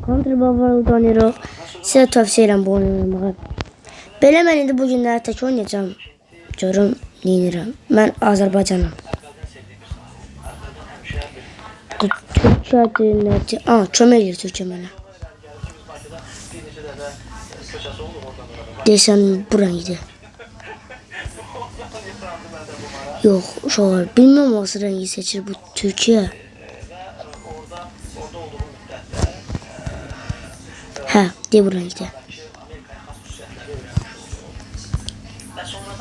Counter Barbara oynayırıq. Sizə tövsiyə edirəm bu oyunu oynamağı. Belə mən indi bu günləri tək oynayacağım. Görüm neyinirəm. Mən Azərbaycanım. Türkiyə dinləci. Kömək edir Türkiyə mənə. Deyəsən bu rəngdir. Yox, uşaqlar, bilməm hansı rəngi seçir bu Türkiyə. Hə, deyə bu rəngdir.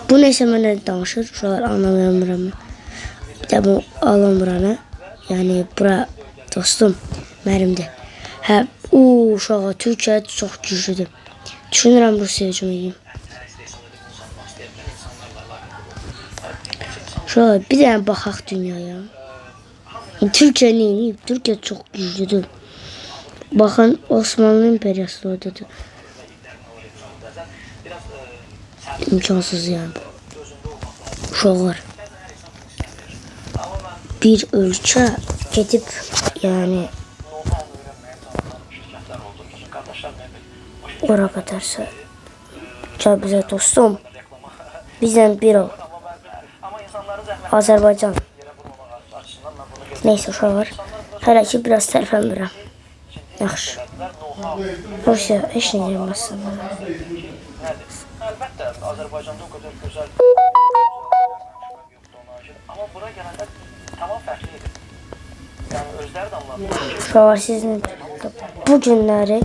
Bu neysə mənə danışır, uşaqlar anlamıram. Bir də bu alamıranı, yəni bura dostum mənimdir. Hə, uşaqlar, Türkiyə çox güclüdür. Düşünürəm Rusiyaya hücum edeyim. Şöyle bir tane baxaq dünyaya. Türkiye neyini? Türkiye çok güçlüdür. Bakın Osmanlı İmperiyası oradadır. İmkansız yani bu. Uşaqlar. Bir ölkə gedib yani ora qədərsə gəl bizə dostum. Bizdən bir ol. Azərbaycan. Neyse uşaqlar. Hələ ki biraz tərpənmirəm. Yaxşı. Rusiya heç nə gəlməsin. Əlbəttə, Azərbaycanda o qədər gözəl amma bura gələndə tamam fərqli idi. Yəni özləri də anladılar. Uşaqlar sizin bu günləri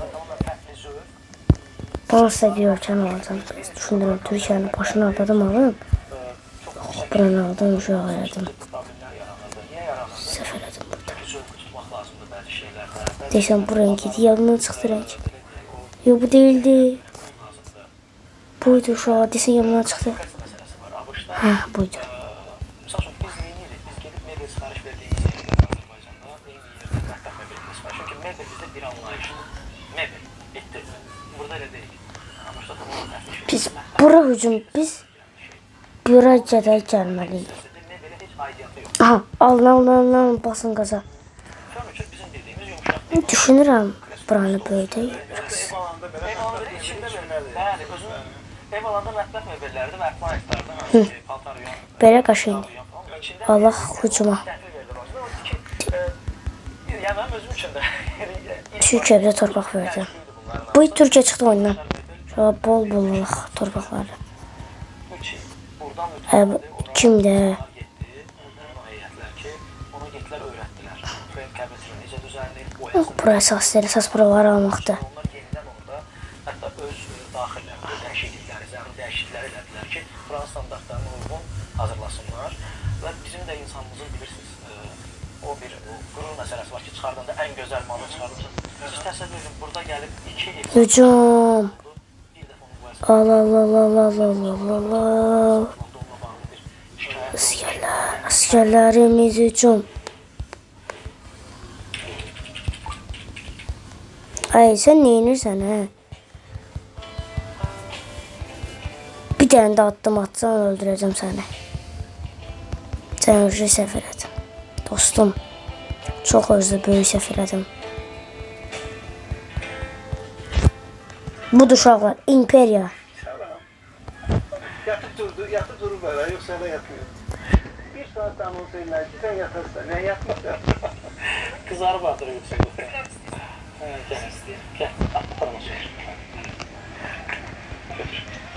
hansısa bir ölkəni alacağım. Düşünürəm Türkiyənin başını aldadım alım. Buranı aldım, uşaq elədim. Səhv elədim burada. Deyəsən bu renk idi, yadımdan çıxdı renk. Yox, bu değildi. Buydu uşaq, deyəsən yadımdan çıxdı. Hə, buydu. Biz bura hücum, biz bura gedək gəlməliyik. Aha, alın, basın qaza. Düşünürəm, buranı böyüdək biraz. Belə qaşıydı. Allah hücuma. Türkiyə bizə torpaq verdi. Bu Türkiyə çıxdı oyundan. Şöyle bol torpaqları. Kimdə? Bura əsas buraları almaqdır. Hətta öz daxillərində dəyişiklikləri elədilər ki, buranın standartlarına uyğun hazırlasınlar. Və bizim də insanımızın bilirsiniz, o bir qürur məsələsi var ki, çıxardığında ən gözəl malı çıxardınız. Siz təsəvvür edin, burada gəlib 2 il... Hücum! Askerlerimiz hücum. Ay sen neyinirsən hə? Bir tane de atsan öldüreceğim seni. Sen özü səhv elədin. Dostum. Çok özü böyük səhv elədim. Bu uşaqlar İmperiya. Yatıb durur belə, yoxsa da yatmıyor. Bir saat anons edirlər ki, sən yatarsan, nə yatmırsan? Kızarıb atır yoxsa. Gəl, atarım o şey.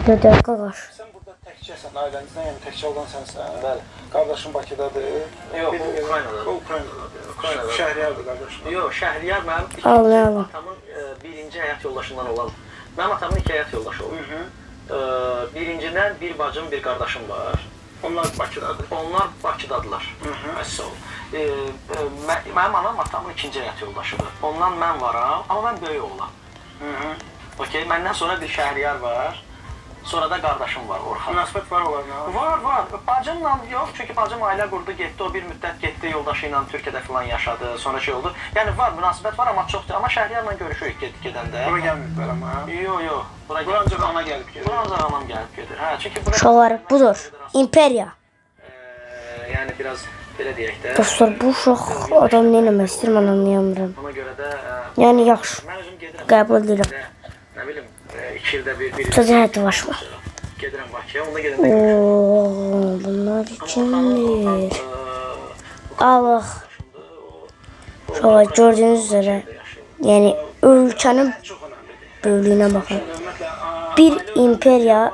Nədən qaqaş? Sən burada təkcəsən, ailənizdən, yəni təkcə olan sənsən. Bəli. Qardaşın Bakıdadır. Yox, Ukraynadadır. Ukraynadadır. Şəhriyardır qardaşım. Yox, Şəhriyar mənim atamın birinci həyat yoldaşından olan. Mənim atamın 2 həyat yoldaşı olur. Birincidən bir bacım, bir qardaşım var. Onlar Bakıdadır. Onlar Bakıdadırlar. Əsas ol. Mənim anam atamın 2-ci həyat yoldaşıdır. Ondan mən varam, amma mən böyük oğlan. Okey, məndən sonra bir Şəhriyar var. Sonra da qardaşım var, Orxan. Münasibət var onlarla? Var. Bacımla yox, çünki bacım ailə qurdu, getdi, o bir müddət getdi, yoldaşı ilə Türkiyədə falan yaşadı, sonra şey oldu. Yəni var, münasibət var, amma çoxdur. Amma Şəhriyarla görüşürük gedəndə. Bura gəlməyiblər amma? Yox. Bura ancaq ana gəlib gedir. Bura ancaq anam gəlib gedir. Hə, çünki bura... Uşaqlar budur, İmperiya. Yəni biraz belə deyək də. Dostlar, bu uşaq adam nə eləmək istəyir, mən anlayamıram. Ona görə də... Yəni yaxşı. Mən özüm gedirəm. Qəbul edirəm. Nə bilim, 2 ildə bir Sözə həddi başma. gedirəm Bakıya, onda gedəndə görüşürəm. Oo, bunlar kimdir? Allah. Şöyle gördüğünüz üzere yani ülkenin Çox önəmlidir. böyüklüğüne bakın. Ümumiyyətlə, Bir imperiya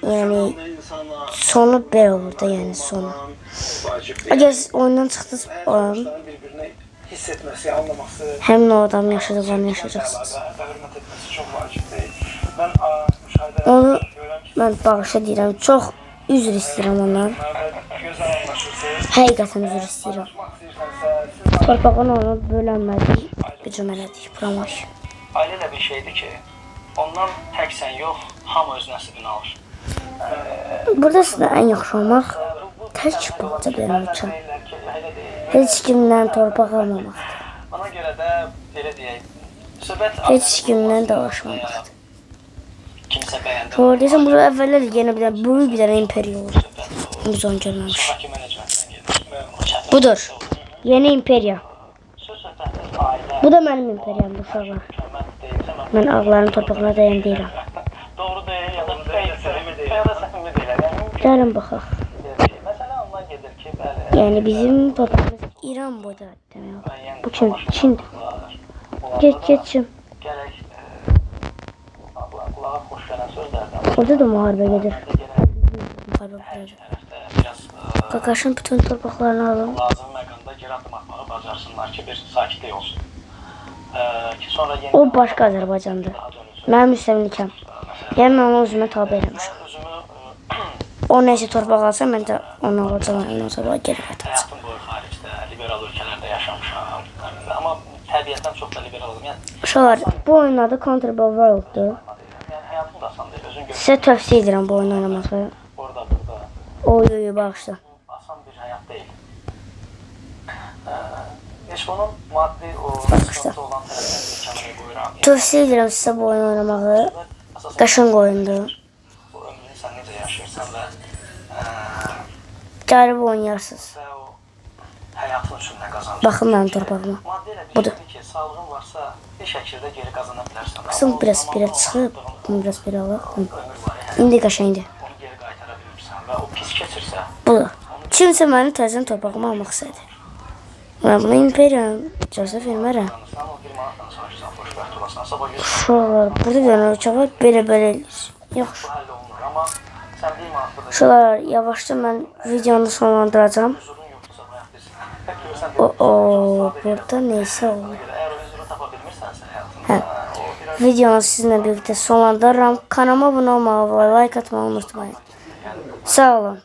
yani insana sonu böyle olur da yani sonu. vacibdir. Eğer siz oyundan çıktınız Dostların bir-birini hiss etməsi, anlaması, hem de o adam yaşadıklarını yaşayacaksınız. əlaqə, hörmət etməsi çox vacibdir. Mən müşahidə Onu görürəm ki, ben bağışa deyirəm. Çox üzr istəyirəm ondan. gözəl anlaşırsınız. Həqiqətən üzr istəyirəm. Çalışmaq istəyirsənsə, siz Torpağın onu bölənmədik. Bir cümlədik. Promoş. ailə elə bir şeydir ki, ondan tək sən yox, hamı öz nəsibini alır. Burada sizə ən yaxşı olmaq tək balaca benim üçün. Deyirlər ki, elə deyil. Heç kimdən torpaq almamaqdır. Ona görə də belə deyək, söhbət Heç kimdən dalaşmamaqdır. kimsə bəyəndi. Oradaysan burada əvvəllər yenə bir dənə böyük bir dənə imperiya olur. Biz onu görməmiş. Bakı menecmentdən gedir. Budur. Yeni imperiya. Söz söhbəti ailə, Bu da mənim imperiyam bu uşaqlar. hökumət deyilsə, Mən ağların torpağına dayan deyirəm. doğru deyil ya da səmimi deyil. Ya da səmimi deyil. Yəni, Gəlin baxaq. məsələ ondan gedir ki, bəli, Yəni bizim torpağımız İran boyda demək olar. müəyyən Bu kim? Çindir. Onlardan Get Çin. Gərək qulağa xoş gələn sözlərdən Orada da müharibə gedir. gərək Müharibə gedir. tərəfdə biraz Qaqaşın bütün torpaqlarını alın. lazım məqamda geri addım atmağı bacarsınlar ki, bir sakitlik olsun. Ki sonra yeni O başqa Azərbaycandır. daha dönülsün. Mənim müstəmləkəm. Yəni mən onu özümə tabe eləmişəm. Mən özümü O nəsə torpaq alsa mən də onu alacağam. Ondan sonra geri qaytaracağam. həyatım boyu xaricdə, liberal ölkələrdə yaşamışam. Amma təbiətdən çox da liberalım. Yəni, Uşaqlar, bu oyunun adı Counterball World-dur. yəni həyatım da asan deyil. Özün gör, Sizə tövsiyə edirəm bu oyunu oynamağı. orada, burada. Oy, bağışla. Asan bir həyat deyil. Heç bunun maddi o sıkıntı olan tərəflərini kənara qoyuram. Tövsiyə edirəm sizə bu oyunu oynamağı. Əsas Qəşəng oyundur. bu ömrünü sən necə yaşayırsan və Gəlib oynayarsınız. və o həyatın üçün nə qazanırsan. Baxın mənim torpağıma. Maddi elə bir Budur. şeydir ki, sağlığın varsa bir şəkildə geri qazana bilərsən. Qısım Amma o biraz zaman belə o çıxıb, aldığın bunu biraz belə alaq. ömür var ya, İndi qəşəngdir. onu geri qaytara bilmirsən və o pis keçirsə, Budur. Kimsə məni təzən torpağıma almaq istədi. Mən buna imperiya icazə vermərəm. sən o 1 manatdan soruşsan, xoşbəxt olasan, sabah 100 Uşaqlar, burada bir dənə ölkə var, belə eləyir. Yaxşı. bu həll olunur. Amma sən 1 manatda da Uşaqlar, yavaşca mən videonu sonlandıracağam. huzurun yoxdursa bayaq bilirsən. Görürsən, Burada neysə olur. əgər o huzuru tapa bilmirsənsə həyatında, Hə. o biraz Videonu sizinlə birlikdə sonlandırıram. Kanalıma abunə olmağı və like atmağı unutmayın. Sağ olun.